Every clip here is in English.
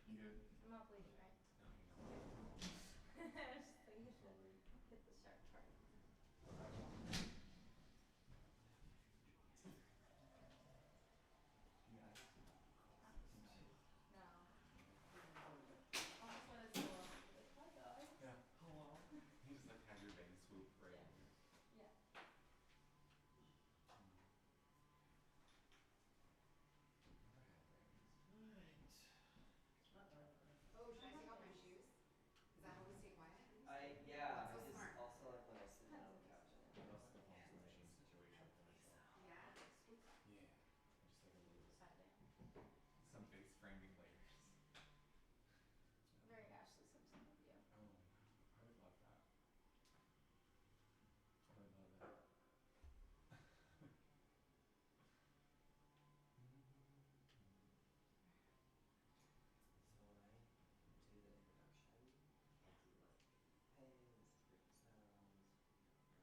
You good? I'm not bleeding, right? No, you're not. I just think you should hit the sharp part. You got ice? No. Almost wanted to go up and be like, hi guys. Yeah. Hello. You just like have your vein swoop right Yeah. in here. Yeah. Oh, should I take off my shoes? Is that how we stay quiet? Yeah, That's so I just smart. also like when I sit down on the couch, I What like about like a can't monster like machine situation have kind of bass show? sound. Yeah. Yeah. Just like a little, Side down. some face framing layers. Very Ashley Simpson of you. Oh, I would love that. I would love that. So when I do the introduction, I'll do like, hey, this is Breaking Sounds, blah blah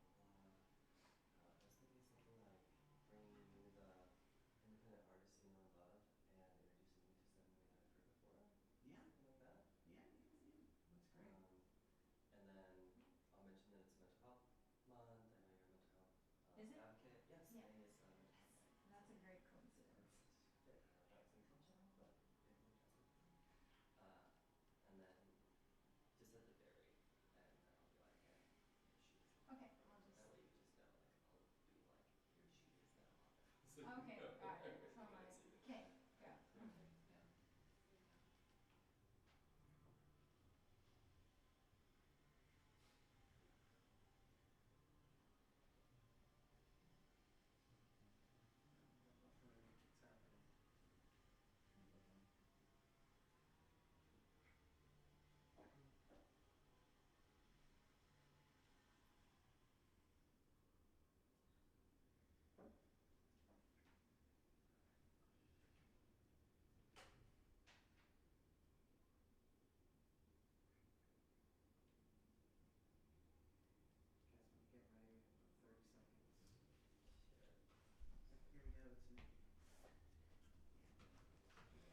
blah. I was thinking something like bringing you the independent artists you know and love and introducing you to someone you haven't heard before. Yeah. Something like that. Yeah. That's great. And then I'll mention that it's Mental Health Month. I know you're a mental health Is it? advocate. Yes, Yeah. May is Mental Health Month. That's a great coincidence. Perfect. I don't know if that was intentional, but maybe interesting. And then just at the very end, then I'll be like, hey, here she is now. Okay, I'll just. That way you just know, like, I'll be like, here she is now. Okay, got it. So I'm like, okay, go. Perfect, yeah. What's happening? Guys, when you get ready, we have about 30 seconds. Sure. Here we go. It's me.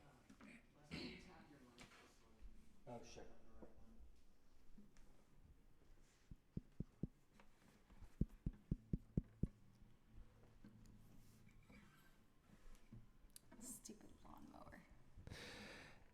Les, can you tap your mic just so I can Oh, make sure. I have the right one? Stupid lawnmower.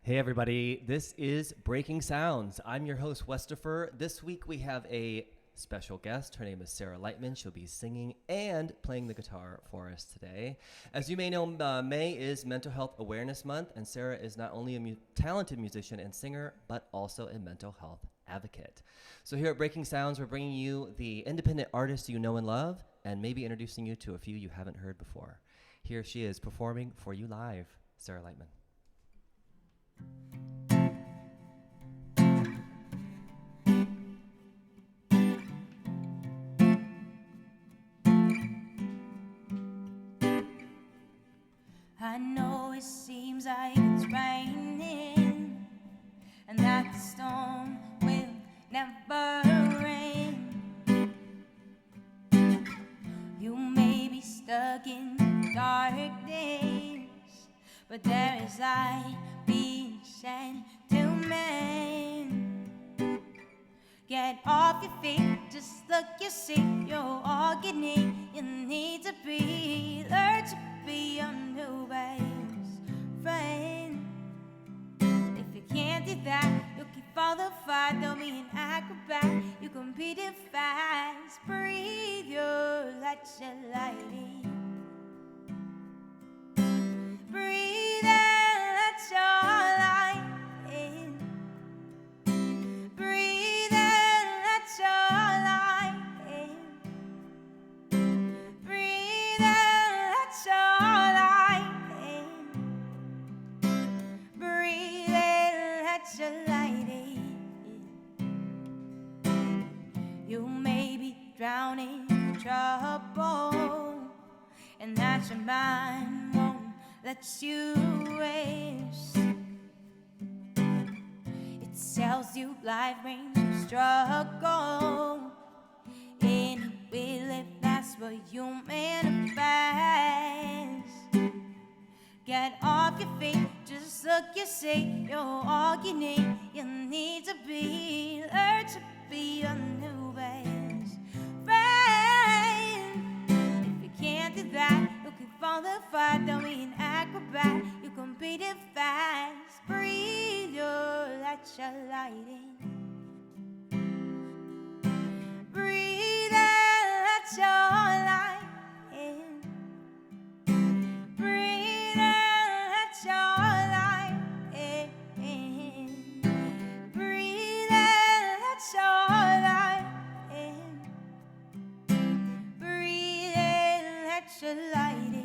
Hey everybody, this is Breaking Sounds. I'm your host, Westifer. This week we have a special guest. Her name is Sarah Lightman. She'll be singing and playing the guitar for us today. As you may know, May is Mental Health Awareness Month, and Sarah is not only a talented musician and singer, but also a mental health advocate. So here at Breaking Sounds, we're bringing you the independent artists you know and love, and maybe introducing you to a few you haven't heard before. Here she is performing for you live, Sarah Lightman. I know it seems like it's raining and that the storm will never end. You may be stuck in darkness, but there is light being shed to men. Get off your feet, just look, you see, you're all you need. You need to be, learn to be your new best friend. If you can't do that, you'll keep falling fight. Don't be an acrobat, you can beat it fast. Breathe your light, your lighting. Breathe and let your light in. Breathe and let your light in. Breathe and let your light in. Breathe and let your light in. You may be drowning in trouble, and that your mind won't let you rest. It tells you life brings you struggle, and it will if that's what you manifest. Get off your feet, Just look, you see, you're all you need. You need to be, learn to be your new best friend. If you can't do that, you can fall apart. Don't be an acrobat. You can beat it fast. Breathe, you'll let your light in. Breathe and let your light in. Breathe and let your light in. Breathe and let your light in. Breathe and let your light in.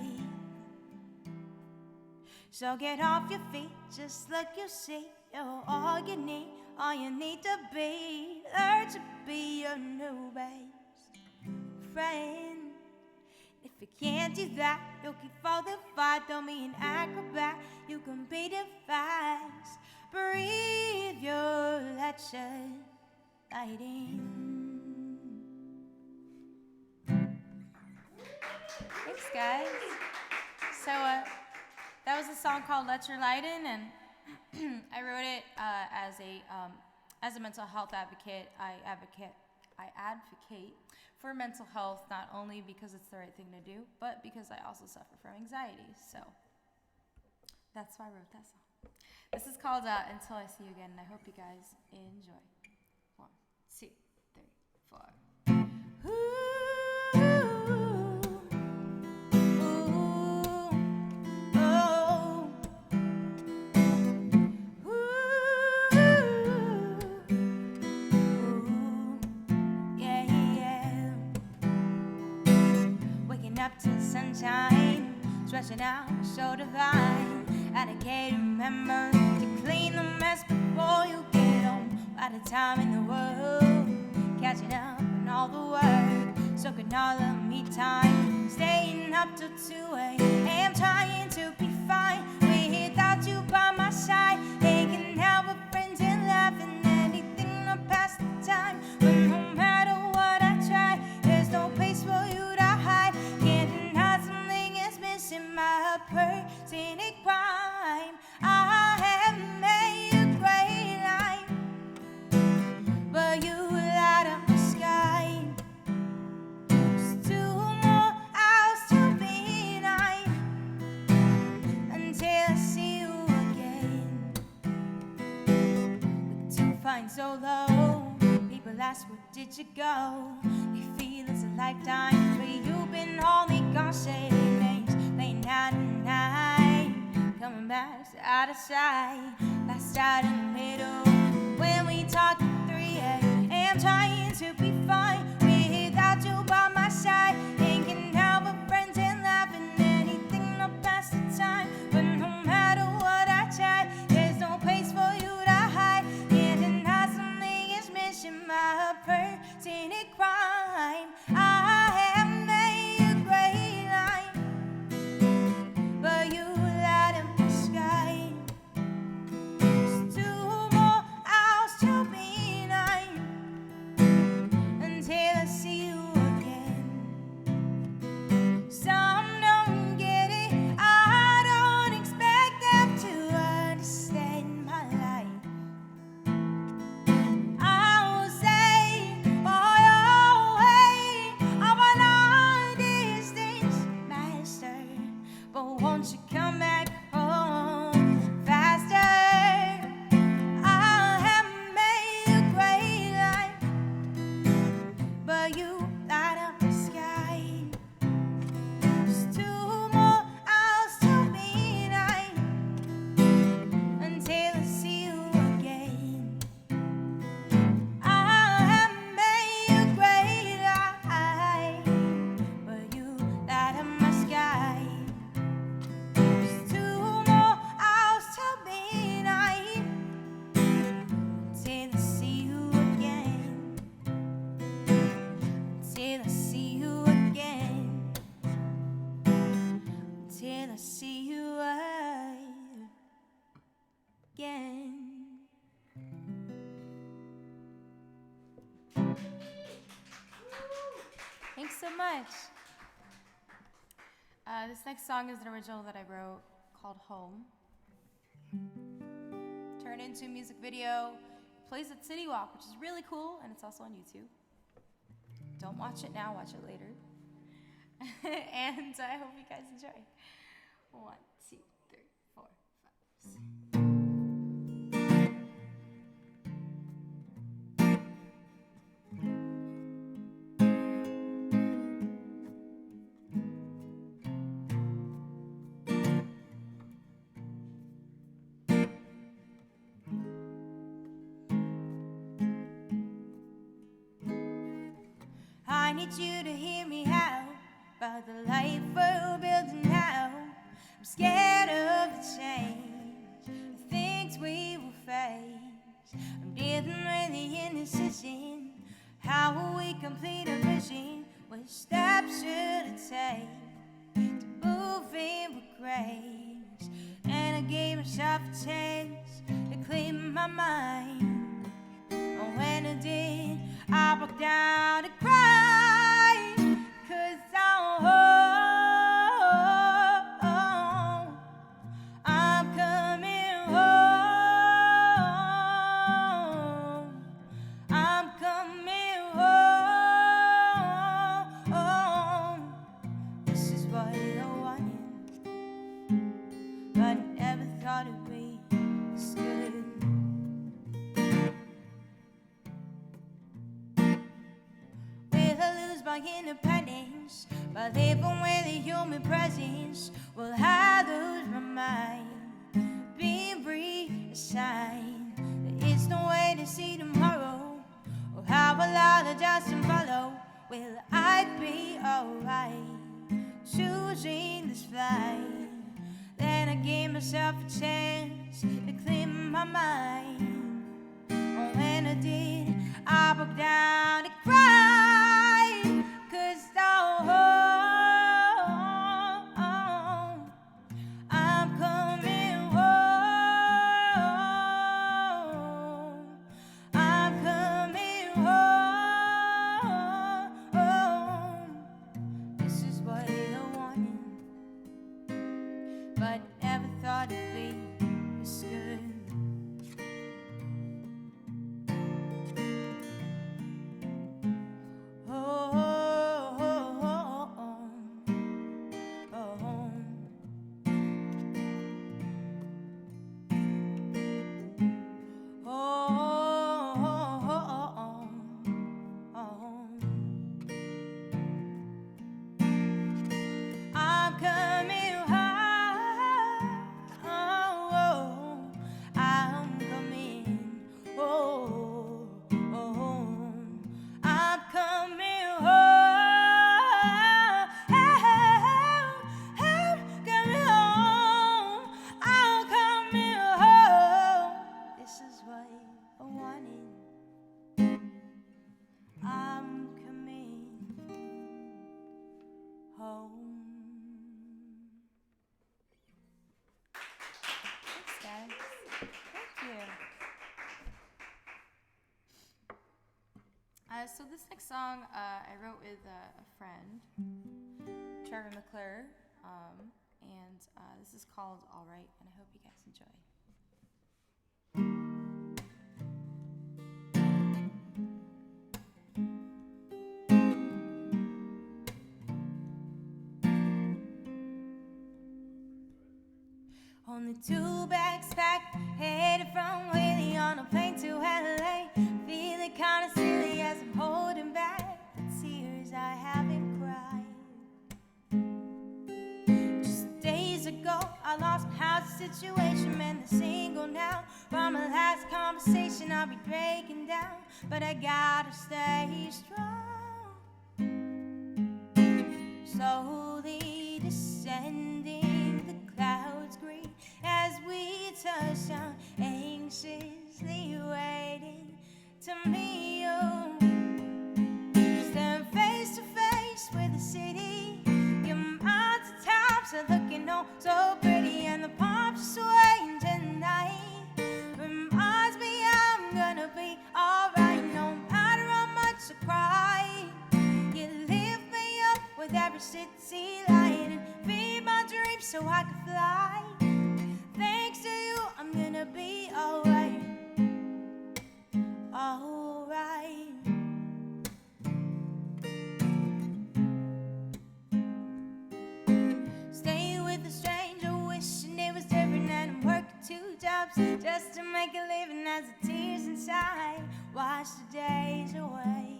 So get off your feet, just look, you see, you're all you need to be. Learn to be your new best friend. If you can't do that, you'll keep falling far. Don't be an acrobat, you can beat it fast. Breathe, you'll let your light in. Thanks, guys. So, that was a song called "Let Your Light In," and I wrote it as a mental health advocate. I advocate for mental health, not only because it's the right thing to do, but because I also suffer from anxiety. So that's why I wrote that song. This is called "Until I See You Again," and I hope you guys enjoy. 1, 2, 3, 4. Up to the sunshine, stretching out so divine. And I can't remember to clean the mess before you get home. Out of time in the world, catching up on all the work, soaking all the me time, staying up till 2 a.m. trying to be fine without you by my side. Hanging out with friends and laughing, anything to pass the time. But no matter what I try, there's no place for you to hide. In my personal crime, I have made a great life, but you light up the sky. There's 2 more hours to midnight until I see you again. But to find so low, people ask, where did you go? They feel it's a lifetime, but you've been only gone saying names. Late night and night, coming back out of sight. Last out in the middle, when we talk at 3 a.m. trying to be fine without you by my side. Hanging out with friends and laughing, anything to pass the time. But no matter what I try, there's no place for you to hide. Can't deny something is missing, my personal crime. I have made a great life, but you light up the sky. There's 2 more hours to midnight until I see you again. Some don't get it, I don't expect them to understand my life. I will say, for your way, I will not these things master. But won't you come back home faster? I have made a great life, but you light up the sky. There's 2 more hours to midnight until I see you again. I have made a great life, but you light up my sky. There's 2 more hours to midnight until I see you again. Until I see you again. Until I see you again. Thanks so much. This next song is an original that I wrote called Home. turned into a music video. Plays at City Walk, which is really cool, and it's also on YouTube. Don't watch it now, watch it later. And I hope you guys enjoy. 1, 2, 3, 4, 5, 6. I need you to hear me out about the life we're building now. I'm scared of the change, the things we will face. I'm dealing with the indecision. How will we complete a vision? What steps should it take to move in with grace? And I gave myself a chance to clean my mind. And when I did, I broke down and cried, 'cause I'm home. I'm coming home. I'm coming home. This is what I wanted, but I never thought it'd be this good. My independence, by living with a human presence, will I lose my mind? Being reassigned, there is no way to see tomorrow, or how will I adjust and follow? Will I be alright choosing this flight? Then I gave myself a chance to clear my mind. And when I did, I broke down and cried, 'cause I'm home. I'm coming home. I'm coming home. This is what I wanted, but never thought it'd be this good. So this next song I wrote with a friend, Trevor McClure, and this is called All Right, and I hope you guys enjoy. Only 2 bags packed, headed from Wheeling on a plane to LA. Feeling kinda silly as I'm holding back the tears I haven't cried. Just days ago, I lost my house situation, man, the single now. From my last conversation, I'll be breaking down, but I gotta stay strong. Slowly descending, the clouds green as we touch down, anxiously waiting to meet you. Stand face to face with the city. Your mountain tops are looking oh so pretty, and the palms are swaying tonight. Reminds me I'm gonna be alright, no matter how much I cry. You lift me up with every city light and feed my dreams so I can fly. Thanks to you, I'm gonna be alright. Alright. Stay with a stranger, wishing it was different, and I'm working 2 jobs just to make a living as the tears inside wash the days away.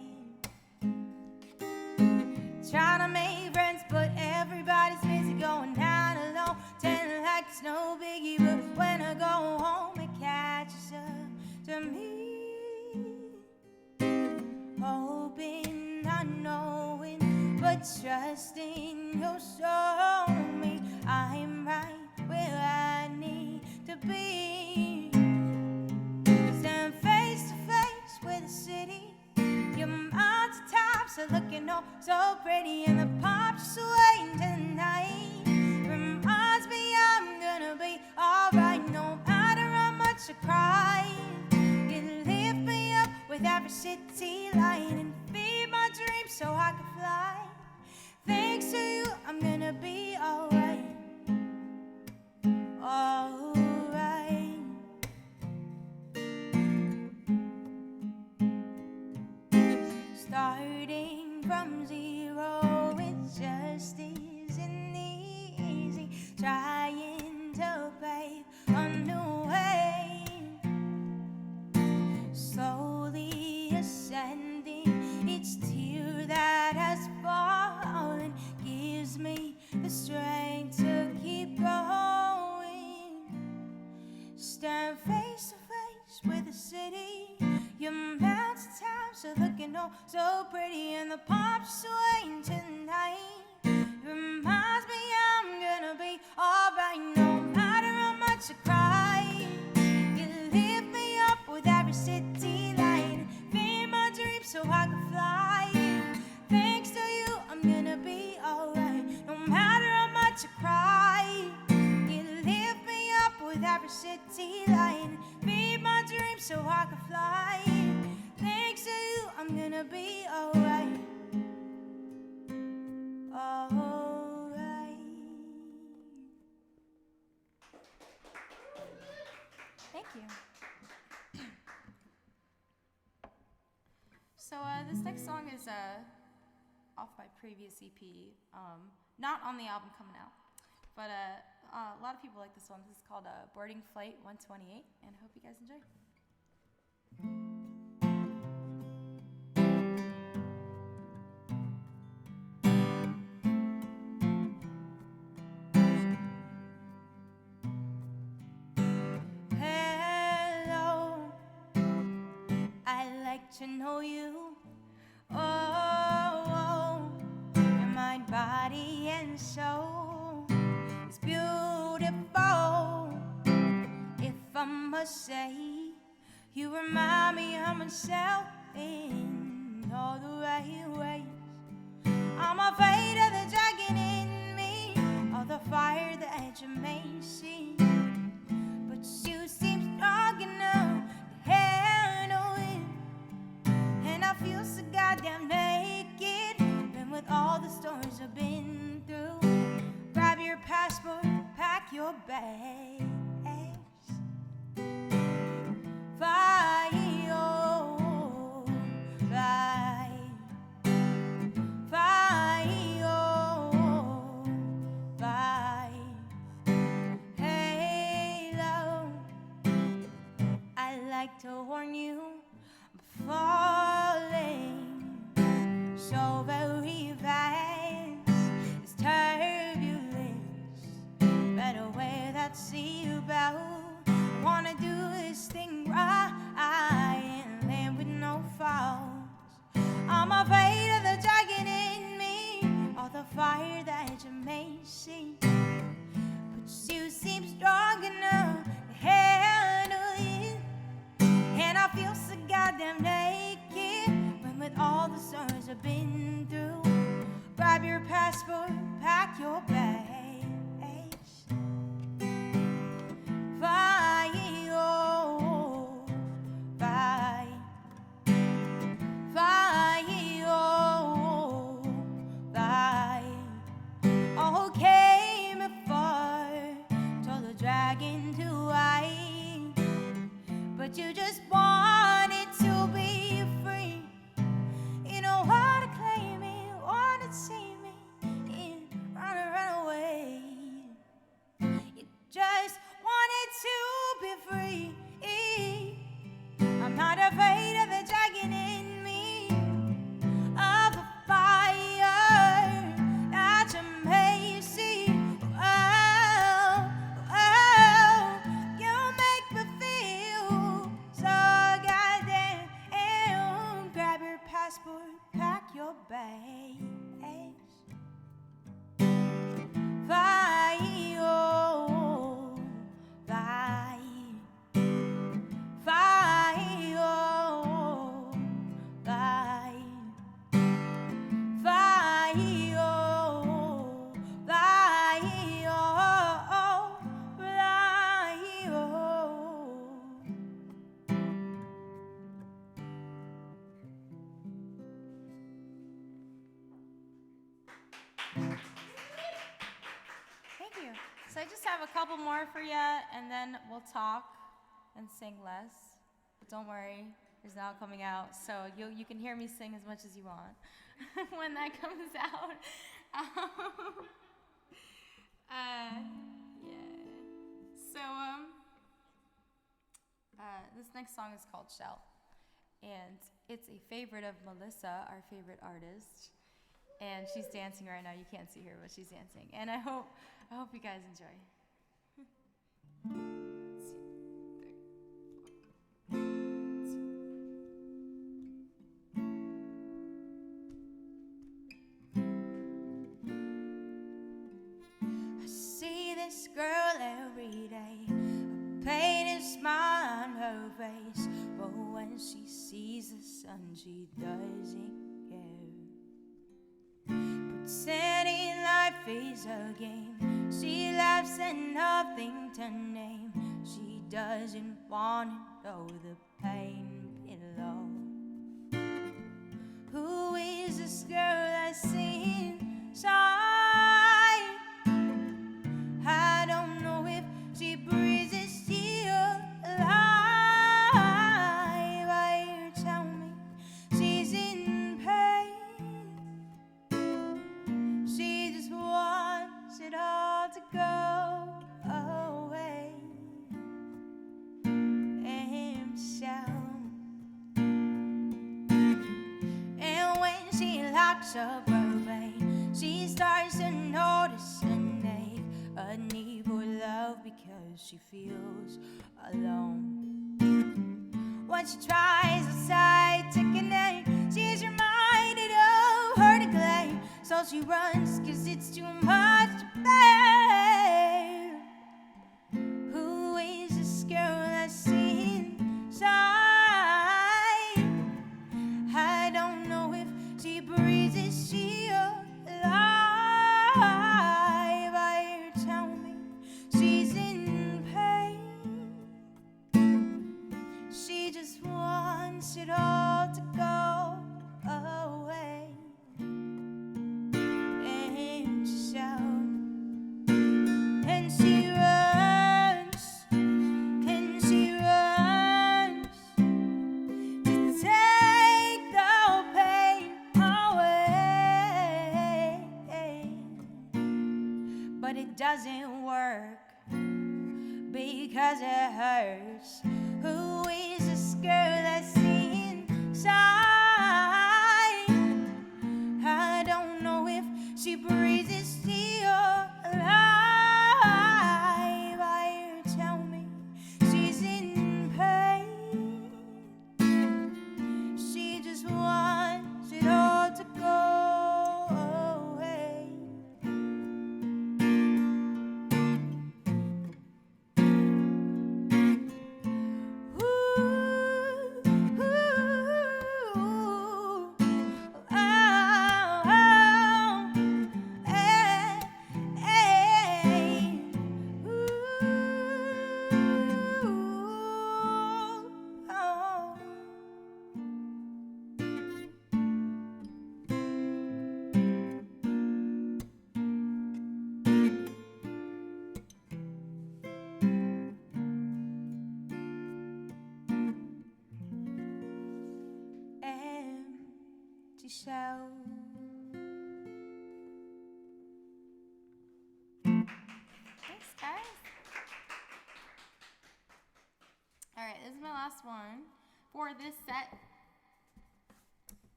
Trying to make friends, but everybody's busy going down alone, telling like it's no biggie. But when I go home, it catches up to me. Hoping, not knowing, but trusting you'll show me I'm right where I need to be. Stand face to face with the city. Your mountaintops are looking oh so pretty, and the pop's swaying tonight reminds me I'm gonna be alright. No matter how much I cry, you lift me up with every city light and feed my dreams so I can fly. Thanks to you, I'm gonna be alright. Alright. Starting from zero, it just isn't easy. Trying to pave a new way. Slowly ascending, each tear that has fallen gives me the strength to keep going. Stand face to face with the city. Your mountaintops are looking oh so pretty, and the pop's swaying tonight reminds me I'm gonna be alright. No matter how much I cry, you lift me up with every city light, feed my dreams so I can fly. Thanks to you, I'm gonna be alright. No matter how much I cry, you lift me up with every city light, feed my dreams so I can fly. Thanks to you, I'm gonna be alright. Alright. Thank you. So this next song is off my previous EP, not on the album coming out, but a lot of people like this one. This is called Boarding Flight 128, and I hope you guys enjoy. Hello, I'd like to know you. Oh, your mind, body, and soul is beautiful. If I must say, you remind me of myself in all the right ways. I'm afraid of the dragon in me, or the fire that you may see, but you seem strong enough to handle it. And I feel so goddamn naked, and with all the storms I've been through, grab your passport, pack your bags. Fly, oh, fly. Fly, oh, fly. Hey, love, I'd like to warn you, I'm falling so very fast. It's turbulence, better wear that seatbelt. Wanna do this thing right and land with no faults. I'm afraid of the dragon in me, or the fire that you may see, but you seem strong enough to handle it. And I feel so goddamn naked, when with all the storms I've been through, grab your passport, pack your bags. Fly, oh, fly. Fly, oh, fly. All came before, told the dragon to hide. So I just have a couple more for you, and then we'll talk and sing less. But don't worry, it's not coming out, so you can hear me sing as much as you want when that comes out. Yeah. So this next song is called Shell, and it's a favorite of Melissa, our favorite artist. And she's dancing right now. You can't see her, but she's dancing. And I hope you guys enjoy. I see this girl every day, a painted smile on her face, but when she sees the sun, she doesn't care. Pretending life is a game, she laughs at nothing to name. She doesn't want to know the pain below. Who is this girl I see inside? I don't know if she breathes, is she alive? I hear her tell me she's in pain. She just wants it all to go away and shout. And when she locks up her vein, she starts to notice a need for love because she feels alone. When she tries outside to connect, she's reminded of her neglect. So she runs 'cause it's too much to bear. Who is this girl that's seen inside? I don't know if she breathes, is she alive? I hear her tell me she's in pain. She just wants it all to go away and shout. And she runs, and she runs to take the pain away. But it doesn't work because it hurts. Who is this girl that's inside? I don't know if she breathes, is she alive? I hear her tell me she's in pain. She just wants it all to go away. Empty shell. Thanks, guys. All right, this is my last one for this set,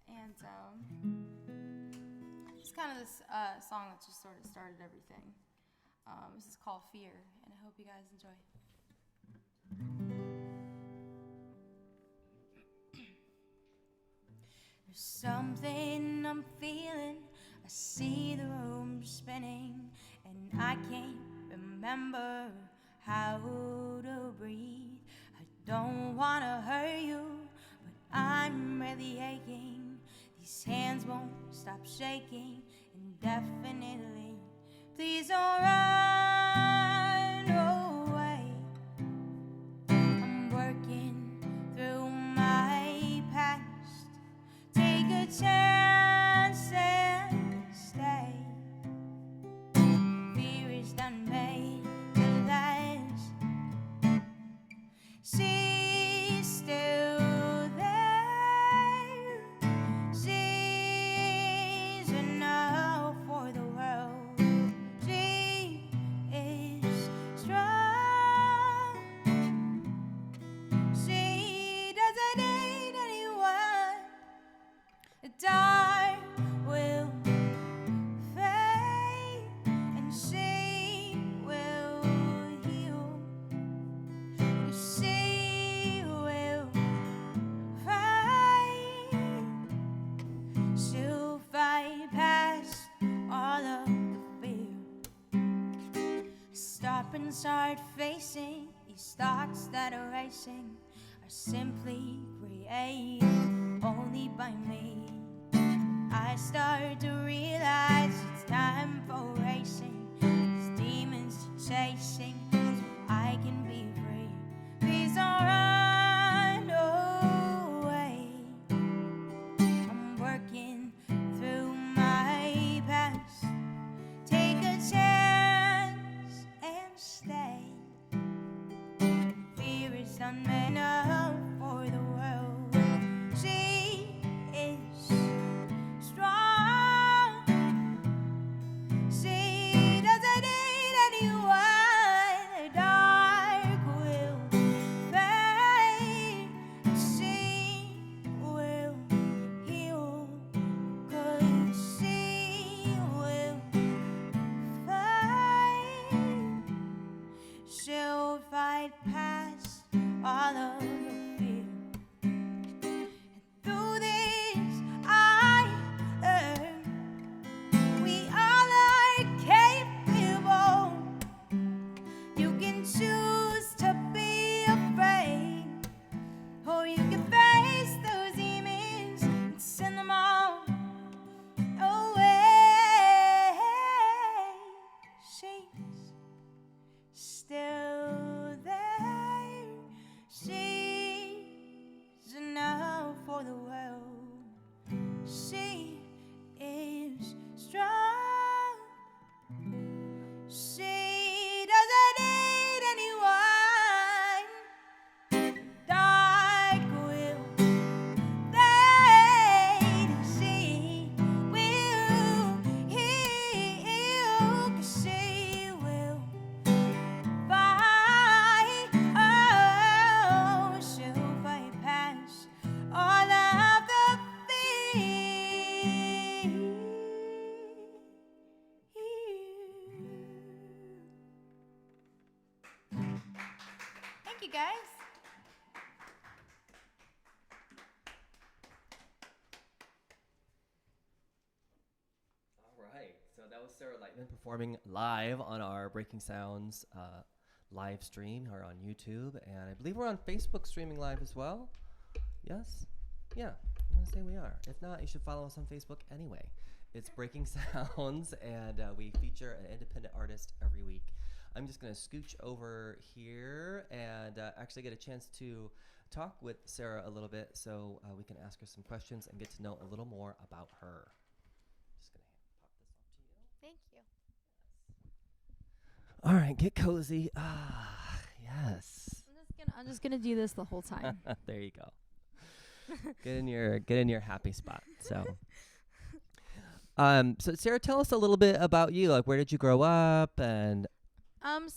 and it's kind of this song that just sort of started everything. This is called Fear, and I hope you guys enjoy. There's something I'm feeling. I see the room spinning, and I can't remember how to breathe. I don't wanna hurt you, but I'm really aching. These hands won't stop shaking indefinitely. Please don't run away. I'm working through my past. Take a chance and stay. Fear is done made. and start facing these thoughts that are racing are simply created only by me. I start to realize it's time for racing, these demons to chasing, so I can be free. Please don't run away. I'm working through my past. Take a chance and stay. Fear is unmet enough for the world. She is strong. She doesn't need anyone. The dark will fade. She will heal, 'cause she will fight. She'll fight past all of the fear. And through this I learn we all are capable. You can choose to be afraid, or you can face those demons and send them all away. She's still there. She's enough for the world. She is strong. She doesn't need anyone. Dark will fade. She will heal, 'cause she will fight. Oh, she'll fight past all of the fear. Thank you, guys. All right. So that was Sarah Lightman performing live on our Breaking Sounds live stream or on YouTube. And I believe we're on Facebook streaming live as well. Yes? Yeah. I'm going to say we are. If not, you should follow us on Facebook anyway. It's Breaking Sounds, and we feature an independent artist every week. I'm just going to scooch over here and actually get a chance to talk with Sarah a little bit so we can ask her some questions and get to know a little more about her. Just going to pop this up to you. Thank you. All right, get cozy. Ah, yes. I'm just gonna do this the whole time. There you go. Get in your happy spot. So Sarah, tell us a little bit about you. Like, where did you grow up? And I'm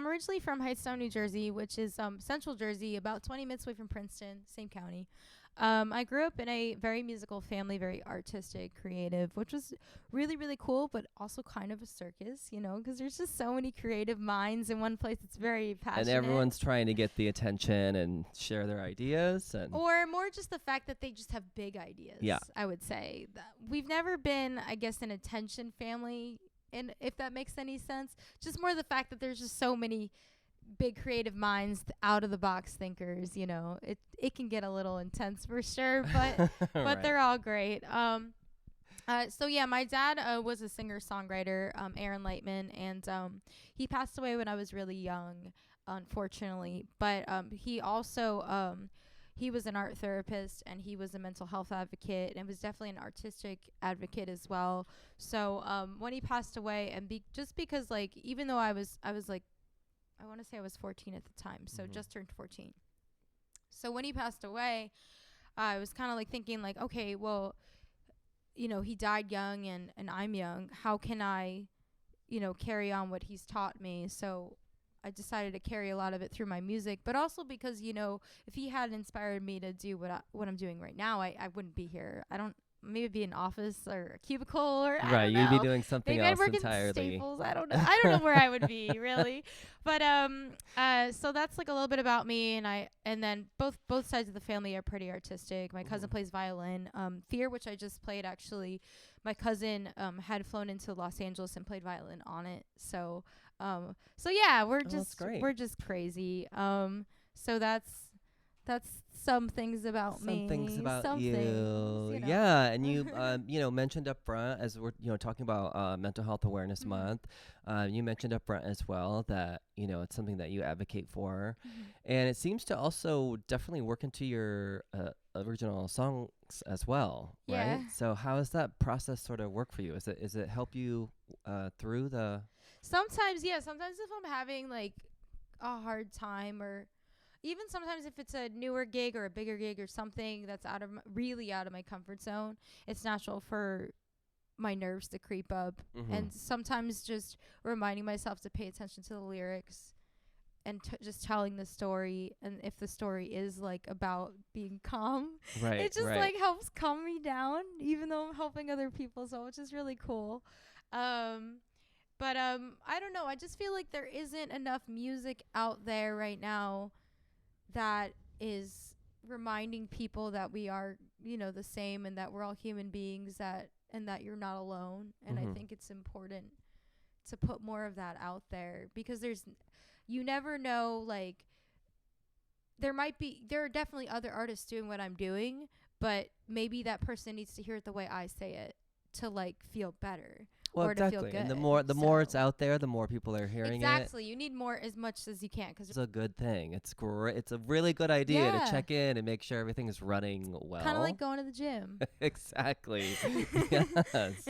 originally from Hightstown, New Jersey, which is central Jersey, about 20 minutes away from Princeton, same county. I grew up in a very musical family, very artistic, creative, which was really, really cool, but also kind of a circus, you know, because there's just so many creative minds in one place. It's very passionate. And everyone's trying to get the attention and share their ideas. Or more just the fact that they just have big ideas, yeah. I would say. We've never been, I guess, an attention family, and if that makes any sense. Just more the fact that there's just so many big creative minds, out of the box thinkers, you know. It can get a little intense for sure, but Right. they're all great. So yeah, my dad was a singer-songwriter, Aaron Lightman, and he passed away when I was really young, unfortunately. But he also he was an art therapist, and he was a mental health advocate, and was definitely an artistic advocate as well. So when he passed away, and just because, like, even though I was like, I want to say I was 14 at the time, so just turned 14. So when he passed away, I was kind of like thinking, like, okay, well, you know, he died young, and I'm young. How can I, you know, carry on what he's taught me? So I decided to carry a lot of it through my music, but also because, you know, if he had inspired me to do what I'm doing right now, I wouldn't be here. I don't maybe be an office or a cubicle or I Right, don't you'd be know. doing something Maybe I'd else work entirely. in Staples. I don't know. I don't know where I would be really. But so that's like a little bit about me, and then both sides of the family are pretty artistic. My cousin plays violin. Fear, which I just played actually, my cousin had flown into Los Angeles and played violin on it. So yeah, that's great. we're just crazy. So that's some things about me. Some things about Some you. things, you know. Yeah, and you mentioned up front, as we're talking about Mental Health Awareness Month, you mentioned up front as well that it's something that you advocate for, and it seems to also definitely work into your original songs as well, Yeah. right? So how does that process sort of work for you? Is it help you through the? Sometimes, yeah. Sometimes if I'm having like a hard time, or even sometimes if it's a newer gig or a bigger gig or something that's really out of my comfort zone, it's natural for my nerves to creep up. And sometimes just reminding myself to pay attention to the lyrics and just telling the story. And if the story is like about being calm, Right, it just right. like helps calm me down, even though I'm helping other people. So which is really cool. But I don't know. I just feel like there isn't enough music out there right now that is reminding people that we are, the same, and that we're all human beings, and that you're not alone. And I think it's important to put more of that out there, because you never know, like there are definitely other artists doing what I'm doing, but maybe that person needs to hear it the way I say it to like feel better. Well, or to exactly. feel good. And the more it's So- out there, the more people are hearing it. Exactly. You need more as much as you can, because It's a good thing. It's great. It's a really good idea to Yeah. check in and make sure everything is running well. kind of like going to the gym. Exactly. Yes.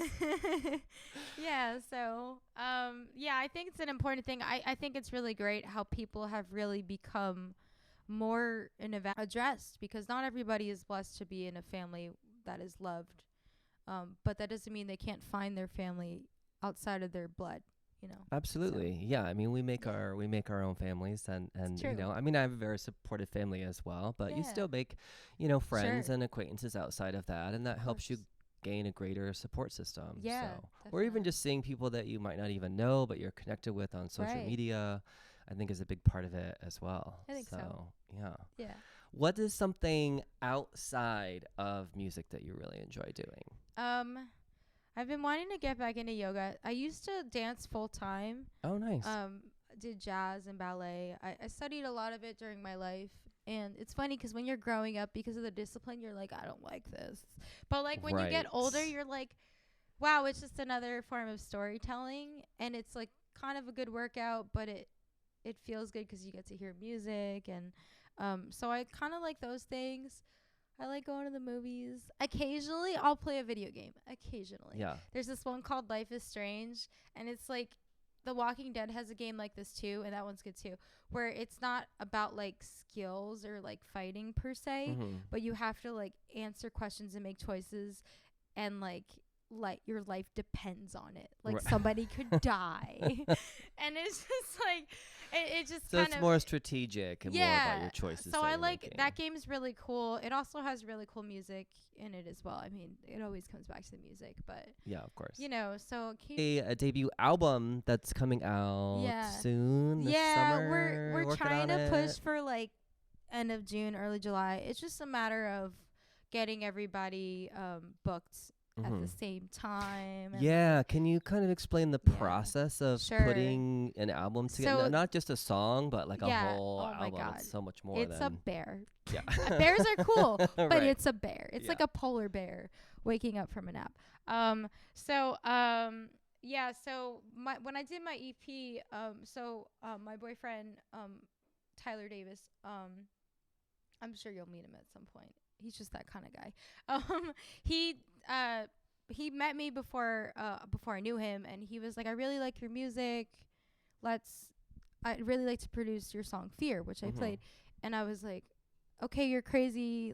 Yeah. So, yeah, I think it's an important thing. I think it's really great how people have really become more addressed, because not everybody is blessed to be in a family that is loved. But that doesn't mean they can't find their family outside of their blood, Absolutely. Yeah. I mean, we make our own families, and true. I mean, I have a very supportive family as well, but you Yeah. still make, friends Sure. and acquaintances outside of that, and that helps you course. gain a greater support system. Yeah, So, or even definitely. just seeing people that you might not even know, but you're connected with on social Right. media, I think is a big part of it as well. I think so. Yeah. Yeah. What is something outside of music that you really enjoy doing? I've been wanting to get back into yoga. I used to dance full time. Oh, nice. Did jazz and ballet. I studied a lot of it during my life. And it's funny because when you're growing up, because of the discipline, you're like, I don't like this. But like when you get older, Right. you're like, wow, it's just another form of storytelling. And it's like kind of a good workout, but it feels good because you get to hear music. And so I kind of like those things. I like going to the movies. Occasionally, I'll play a video game. Occasionally. Yeah. There's this one called Life is Strange, and it's like The Walking Dead has a game like this too, and that one's good too, where it's not about like skills or like fighting per se, but you have to like answer questions and make choices, and like your life depends on it. Like Right. somebody could die. And it's just like it just So kind it's of more strategic and more about your choices. so that I you're like making. that game is really cool. It also has really cool music in it as well. I mean, it always comes back to the music, but Yeah, of course. so A debut album that's coming out Yeah. soon. This yeah, summer, we're working trying on to push it. for like end of June, early July. It's just a matter of getting everybody booked at the same time. And Yeah, can you kind of explain the Yeah. process of Sure. putting an album together? So- Not just a song, but like Yeah. a whole Oh my album. God. It's so much more it's a than bear. yeah. Bears are cool, but Right. it's a bear. It's like Yeah. a polar bear waking up from a nap. Yeah, so when I did my EP, my boyfriend, Tyler Davis, I'm sure you'll meet him at some point. He's just that kind of guy. He met me before I knew him, and he was like, I really like your music. I'd really like to produce your song Fear, which I played. And I was like, okay, you're crazy.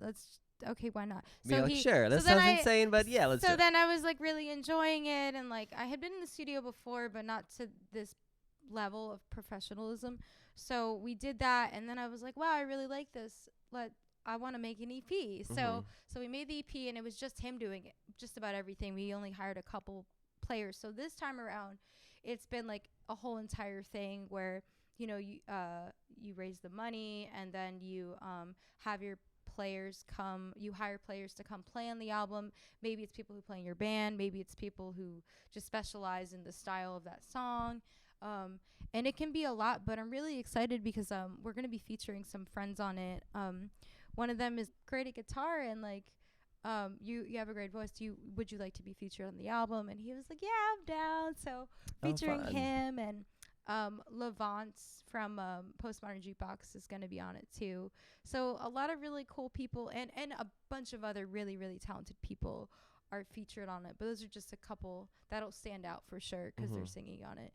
Okay, why not? Be like, he- sure, that so then sounds insane, but yeah, let's do So it. then I was like really enjoying it, and like I had been in the studio before, but not to this level of professionalism. So we did that, and then I was like, wow, I really like this. I want to make an EP. So we made the EP, and it was just him doing it, just about everything. We only hired a couple players. So this time around, it's been like a whole entire thing where, you know, you raise the money, and then you have your players come, you hire players to come play on the album. Maybe it's people who play in your band, maybe it's people who just specialize in the style of that song. And it can be a lot, but I'm really excited because we're going to be featuring some friends on it. One of them is great at guitar, and like you have a great voice. Would you like to be featured on the album? And he was like, yeah, I'm down. So featuring him, and Levant from Postmodern Jukebox is going to be on it too. So a lot of really cool people, and a bunch of other really, really talented people are featured on it. But those are just a couple that'll stand out for sure because they're singing on it.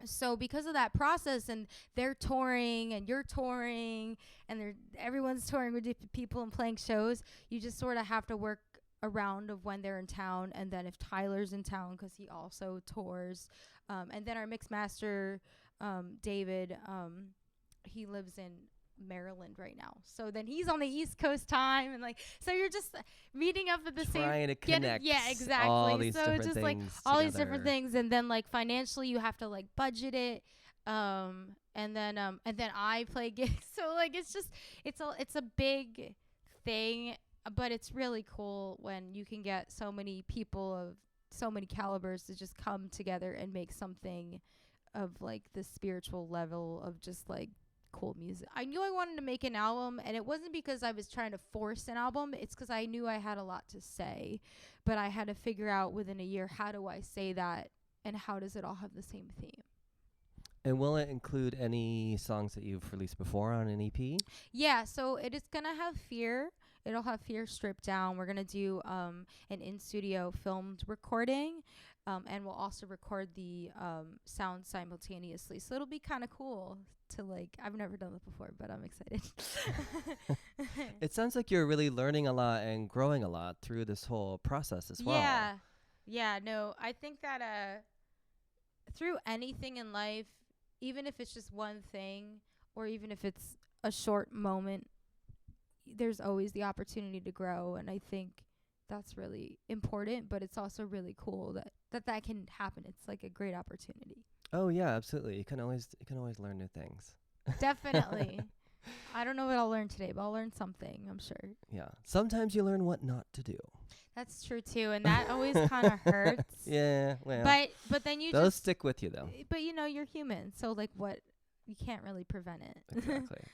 So because of that process, and they're touring and you're touring, and everyone's touring with different people and playing shows, you just sort of have to work around of when they're in town, and then if Tyler's in town because he also tours, and then our mix master David, he lives in Maryland right now, so then he's on the East Coast time, and like, so you're just meeting up at the same, trying to connect exactly, all these so different just things like all together. these different things, and then like financially you have to like budget it, and then I play gigs, so like it's a big thing, but it's really cool when you can get so many people of so many calibers to just come together and make something of like the spiritual level of just like cool music. I knew I wanted to make an album, and it wasn't because I was trying to force an album. It's because I knew I had a lot to say, but I had to figure out within a year, how do I say that, and how does it all have the same theme? And will it include any songs that you've released before on an EP? Yeah, so it is gonna have Fear. It'll have Fear stripped down. We're gonna do an in-studio filmed recording, and we'll also record the sound simultaneously. So it'll be kind of cool to like. I've never done that before, but I'm excited. It sounds like you're really learning a lot and growing a lot through this whole process as well. Yeah. No, I think that through anything in life, even if it's just one thing, or even if it's a short moment, there's always the opportunity to grow, and I think that's really important, but it's also really cool that can happen. It's like a great opportunity. Oh yeah, absolutely. You can always learn new things. Definitely. I don't know what I'll learn today, but I'll learn something, I'm sure. Yeah. Sometimes you learn what not to do. That's true too, and that always kind of hurts. Yeah, well. But then those stick with you though. But you know, you're human, so like what, you can't really prevent it.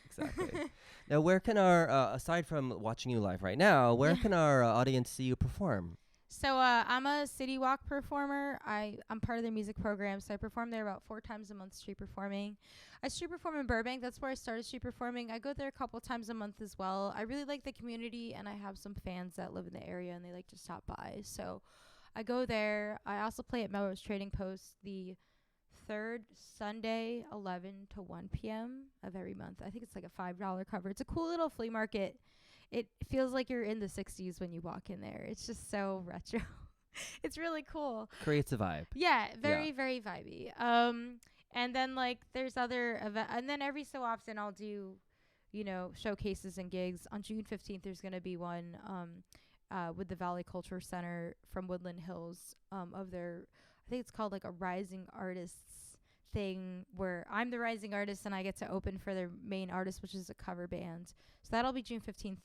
Exactly. Now, where can our aside from watching you live right now, where can our audience see you perform? So I'm a City Walk performer. I'm part of their music program, so I perform there about 4 times a month, street performing. I street perform in Burbank. That's where I started street performing. I go there a couple times a month as well. I really like the community, and I have some fans that live in the area, and they like to stop by. So I go there. I also play at Melrose Trading Post the third Sunday, 11 to 1 p.m. of every month. I think it's like a $5 cover. It's a cool little flea market. It feels like you're in the 60s when you walk in there. It's just so retro. It's really cool. Creates a vibe. Yeah, very vibey. And then like there's other events, and then every so often I'll do, you know, showcases and gigs. On June 15th, there's going to be one with the Valley Culture Center from Woodland Hills of their, I think it's called like a Rising Artists thing, where I'm the rising artist and I get to open for their main artist, which is a cover band. So that'll be June 15th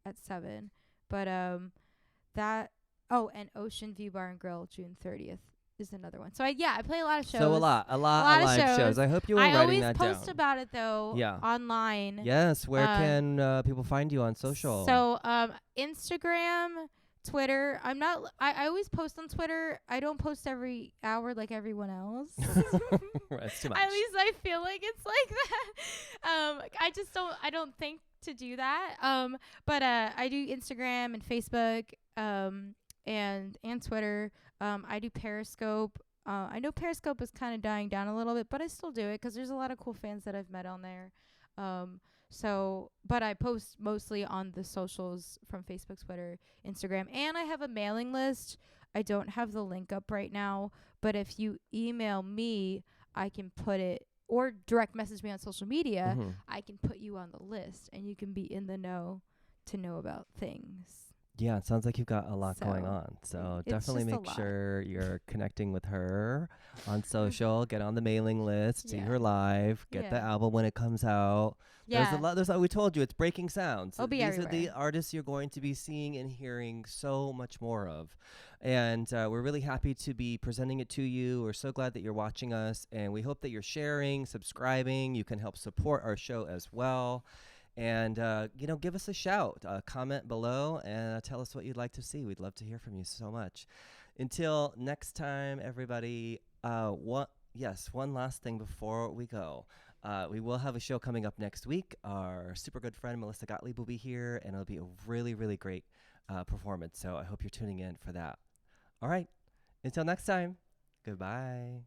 at 7. But and Ocean View Bar and Grill June 30th is another one. So I play a lot of shows. So a lot of live shows. I hope you were writing that down. I always post about it though. Online. Yes. Where can people find you on social? So Instagram, Twitter. I always post on Twitter. I don't post every hour like everyone else. That's too much. At least I feel like it's like that. I don't think to do that. But I do Instagram and Facebook and Twitter. I do Periscope. I know Periscope is kind of dying down a little bit, but I still do it because there's a lot of cool fans that I've met on there. But I post mostly on the socials from Facebook, Twitter, Instagram, and I have a mailing list. I don't have the link up right now, but if you email me, I can put it or direct message me on social media, Mhm. I can put you on the list and you can be in the know to know about things. Yeah, it sounds like you've got a lot going So, on. So it's definitely just a make lot. sure you're connecting with her on social. Get on the mailing list. See Yeah. her live. Get the Yeah. album when it comes out. Yeah. There's a lot. There's we told you it's breaking sounds. It'll be These are the everywhere. artists you're going to be seeing and hearing so much more of, and we're really happy to be presenting it to you. We're so glad that you're watching us, and we hope that you're sharing, subscribing. You can help support our show as well. And, give us a shout, comment below, and tell us what you'd like to see. We'd love to hear from you so much. Until next time, everybody, one last thing before we go. We will have a show coming up next week. Our super good friend, Melissa Gottlieb, will be here, and it'll be a really, really great performance. So I hope you're tuning in for that. All right. Until next time, goodbye.